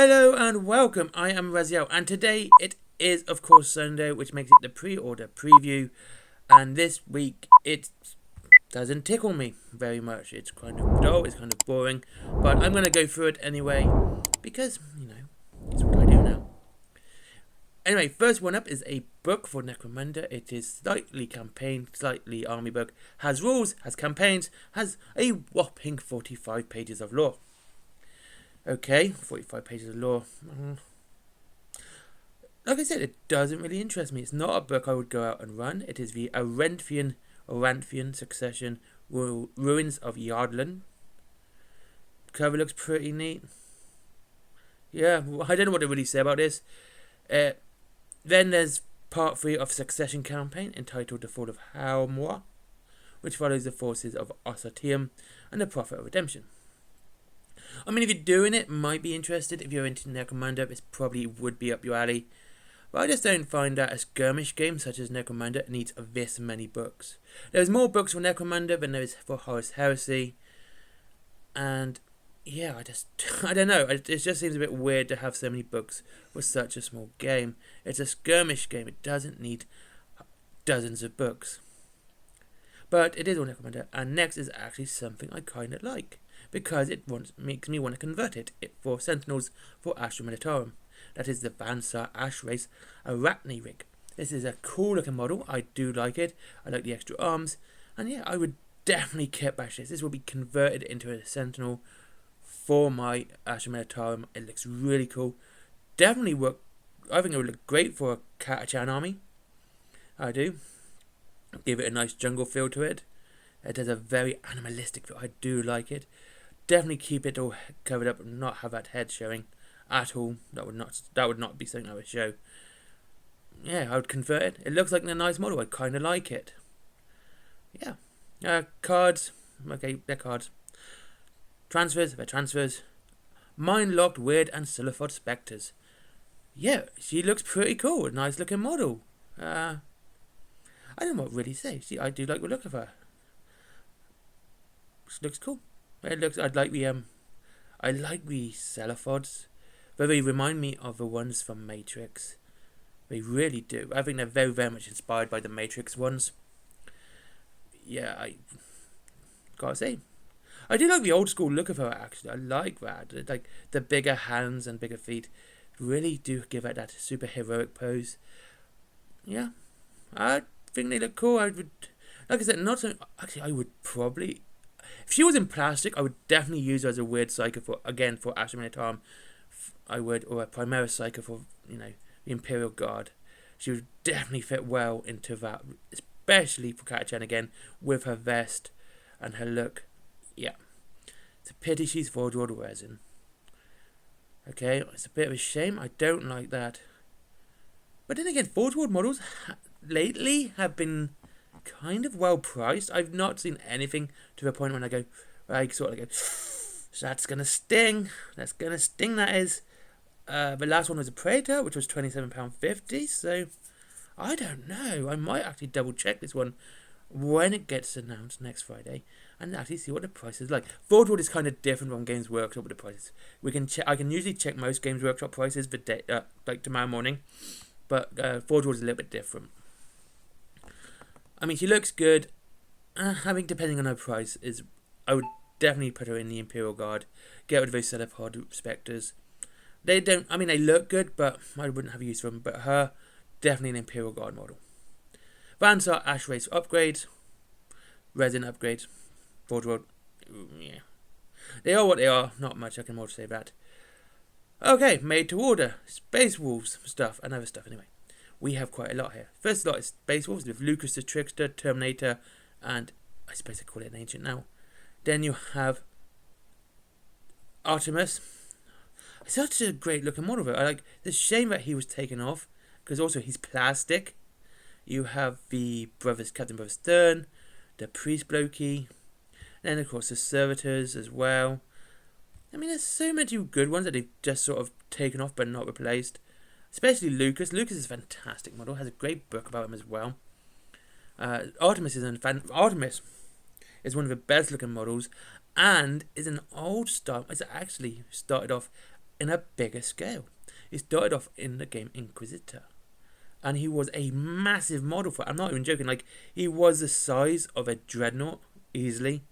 Hello and welcome, I am Raziel, and today it is of course Sunday, which makes it the pre-order preview, and this week it doesn't tickle me very much. It's kind of dull, it's kind of boring, but I'm going to go through it anyway, because, it's what I do now. Anyway, first one up is a book for NECROMUNDA. It is slightly campaign, slightly army book, has rules, has campaigns, has a whopping 45 pages of lore. Okay, 45 pages of lore. Like I said, it doesn't really interest me. It's not a book I would go out and run. It is the Oranthian Succession Ruins of Yardland. Cover looks pretty neat. Yeah, I don't know what to really say about this. Then there's part 3 of Succession campaign entitled The Fall of Halmoir, which follows the forces of Ossatium and the Prophet of Redemption. I mean, if you're doing it, might be interested. If you're into NECROMUNDA, this probably would be up your alley. But I just don't find that a skirmish game such as NECROMUNDA needs this many books. There's more books for NECROMUNDA than there is for Horus Heresy. And yeah, I don't know. It just seems a bit weird to have so many books for such a small game. It's a skirmish game. It doesn't need dozens of books. But it is all NECROMUNDA. And next is actually something I kind of like, because it makes me want to convert it for Sentinels for Astra Militarum. That is the Vansar Ash Race Arachne rig. This is a cool looking model. I do like it. I like the extra arms. And yeah, I would definitely kit bash this. This will be converted into a Sentinel for my Astra Militarum. It looks really cool. Definitely work. I think it would look great for a Catachan army. I do. Give it a nice jungle feel to it. It has a very animalistic feel. I do like it. Definitely keep it all covered up and not have that head showing at all. That would not be something I would show. Yeah, I would convert it. It looks like a nice model. I kind of like it. Yeah. Cards. Okay, they're cards. Transfers. They're transfers. Mind-locked Weird and Silifod Spectres. Yeah, she looks pretty cool. A nice looking model. I don't know what to really say. See, I do like the look of her. She looks cool. I like the Celifods. They remind me of the ones from Matrix. They really do. I think they're very, very much inspired by the Matrix ones. Yeah, I gotta say, I do like the old school look of her. Actually, I like that. Like the bigger hands and bigger feet, really do give it that super heroic pose. Yeah, I think they look cool. I would, like I said, not so. Actually, I would probably. If she was in plastic, I would definitely use her as a weird psycho for Astra Militarum. I would, or a Primaris psycho for, the Imperial Guard. She would definitely fit well into that, especially for Catachan again, with her vest and her look. Yeah. It's a pity she's Forge World resin. Okay, it's a bit of a shame. I don't like that. But then again, Forge World models lately have been kind of well priced. I've not seen anything to the point when I go, so that's gonna sting. That's gonna sting, that is. The last one was a Preorder, which was £27.50. So I don't know. I might actually double check this one when it gets announced next Friday and actually see what the price is like. Forge World is kind of different from Games Workshop with the prices. I can usually check most Games Workshop prices the day, like tomorrow morning, but Forge World is a little bit different. I mean, she looks good. I think depending on her price, I would definitely put her in the Imperial Guard. Get rid of those Celipod Spectres. They look good, but I wouldn't have use for them. But her, definitely an Imperial Guard model. Vansar Ash Race upgrades. Resin upgrades. Forge World. Yeah. They are what they are. Not much I can more say that. Okay, made to order. Space Wolves stuff and other stuff anyway. We have quite a lot here. First lot is Space Wolves with Lucas the Trickster, Terminator, and I suppose I call it an Ancient now. Then you have Artemis. Such a great looking model of it. I like. It's a shame that he was taken off, because also he's plastic. You have the Captain Brothers Stern, the Priest Blokey, and then of course the Servitors as well. I mean, there's so many good ones that they've just sort of taken off but not replaced. Especially Lucas. Lucas is a fantastic model. Has a great book about him as well. Artemis is one of the best looking models, and is an old style. It's actually started off in a bigger scale. He started off in the game Inquisitor, and he was a massive model for it. I'm not even joking. Like, he was the size of a dreadnought easily.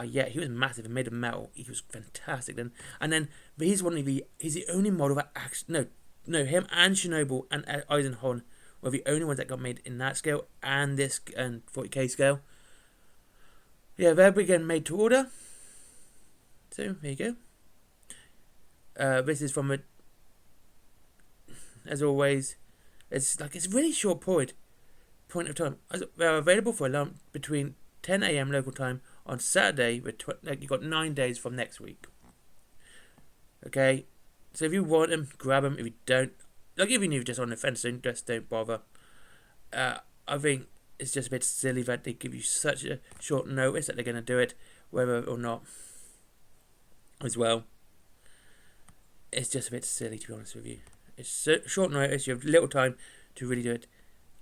Yeah, he was massive and made of metal. He was fantastic then. And then he's the only model that actually him and Chernobyl and Eisenhorn were the only ones that got made in that scale and this and 40k scale. Yeah, they're again made to order. So there you go. This is from as always, it's a really short point of time. They're available for a between 10 a.m. local time on Saturday. You've got 9 days from next week. Okay, so if you want them, grab them. If you don't, even if you're just on the fence, just don't bother. I think it's just a bit silly that they give you such a short notice that they're going to do it, whether or not. As well, it's just a bit silly, to be honest with you. It's short notice. You have little time to really do it.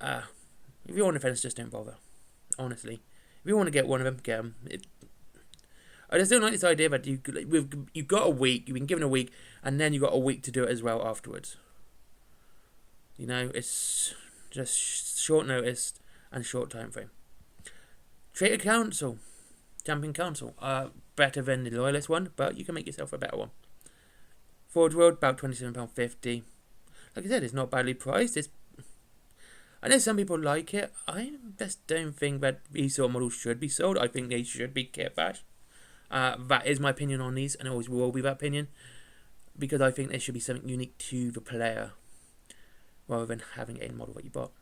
If you're on the fence, just don't bother. Honestly, if you want to get one of them, get them. I just don't like this idea that you've got a week. You've been given a week, and then you've got a week to do it as well afterwards. You know, it's just short notice and short time frame. Traitor Council, Champion Council, better than the Loyalist one, but you can make yourself a better one. Forge World, about £27.50. Like I said, it's not badly priced. I know some people like it. I just don't think that these sort of models should be sold. I think they should be kit bash. That is my opinion on these, and it always will be that opinion, because I think there should be something unique to the player, rather than having a model that you bought.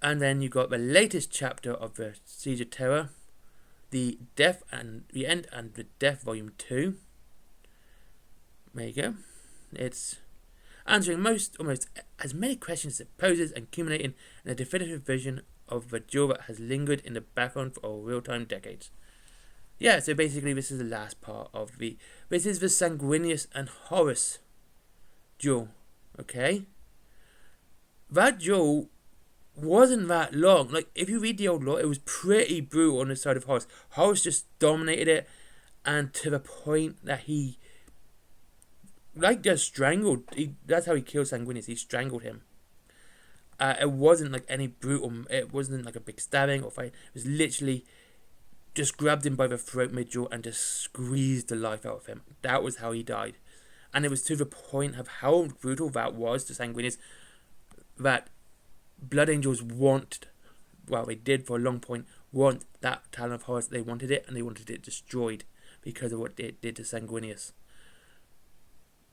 And then you got the latest chapter of the Siege of Terror, the End and the Death Volume 2. There you go. It's answering almost as many questions as it poses and accumulating in a definitive vision of the duel that has lingered in the background for real-time decades. Yeah, so basically this is the last part of this is the Sanguinius and Horus duel, okay? That duel wasn't that long. Like, if you read the old lore, it was pretty brutal on the side of Horus. Horus just dominated it, and to the point that he just strangled. That's how he killed Sanguinius. He strangled him. It wasn't like any brutal. It wasn't like a big stabbing or fight. It was literally just grabbed him by the throat mid-jaw and just squeezed the life out of him. That was how he died, and it was to the point of how brutal that was to Sanguinius that Blood Angels they did for a long point, want that Talon of Horus. They wanted it, and they wanted it destroyed because of what it did to Sanguinius.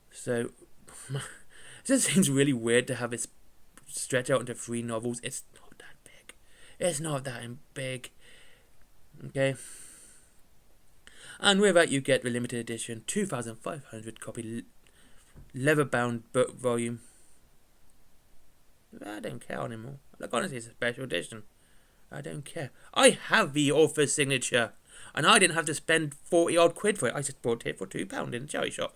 So, it just seems really weird to have this stretch out into 3 novels. It's not that big. It's not that big. Okay. And with that, you get the limited edition 2,500 copy leather-bound book volume. I don't care anymore. Like, honestly, it's a special edition. I don't care. I have the author's signature, and I didn't have to spend 40 odd quid for it. I just bought it for £2 in a charity shop.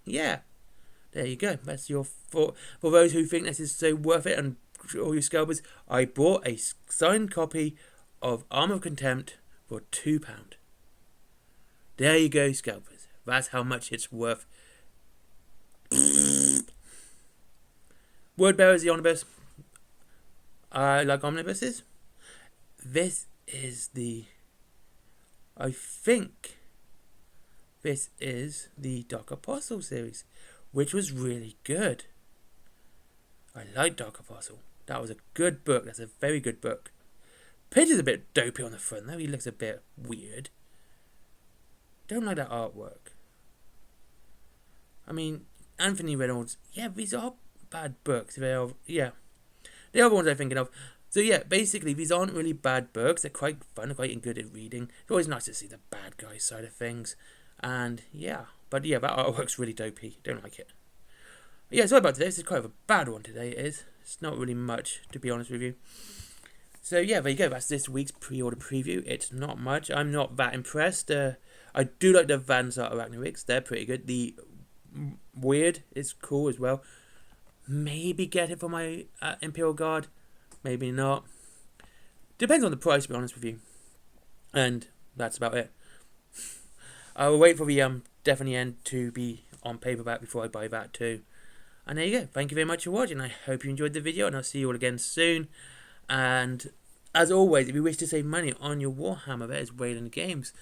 Yeah, there you go. That's your for those who think this is so worth it, and all you scalpers. I bought a signed copy of Arm of Contempt for £2. There you go, scalpers. That's how much it's worth. Wordbearer is the omnibus. I like omnibuses. This is the Dark Apostle series, which was really good. I like Dark Apostle. That was a good book. That's a very good book. Peter's a bit dopey on the front though. He looks a bit weird. Don't like that artwork. I mean, Anthony Reynolds. Yeah, these are bad books. They are. Yeah, the other ones I'm thinking of. So yeah, basically these aren't really bad books. They're quite fun, quite good at reading. It's always nice to see the bad guy side of things. And yeah, but yeah, that artwork's really dopey. Don't like it. Yeah, sorry about today. This is quite a bad one today. It is. It's not really much, to be honest with you. So yeah, there you go. That's this week's pre-order preview. It's not much. I'm not that impressed. I do like the Vanzar Arachnoids. They're pretty good. The Weird is cool as well. Maybe get it for my Imperial Guard. Maybe not. Depends on the price, to be honest with you. And that's about it. I will wait for the definitely end to be on paperback before I buy that too. And there you go. Thank you very much for watching. I hope you enjoyed the video, and I'll see you all again soon. And as always, if you wish to save money on your Warhammer, there is Wayland Games,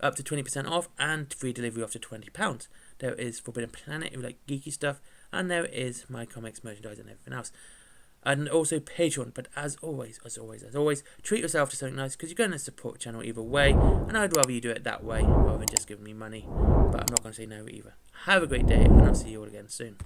up to 20% off and free delivery up to £20. There is Forbidden Planet if you like geeky stuff, and there is my comics, merchandise, and everything else. And also Patreon. But as always, treat yourself to something nice, because you're going to support the channel either way, and I'd rather you do it that way rather than just giving me money. But I'm not going to say no either. Have a great day, and I'll see you all again soon.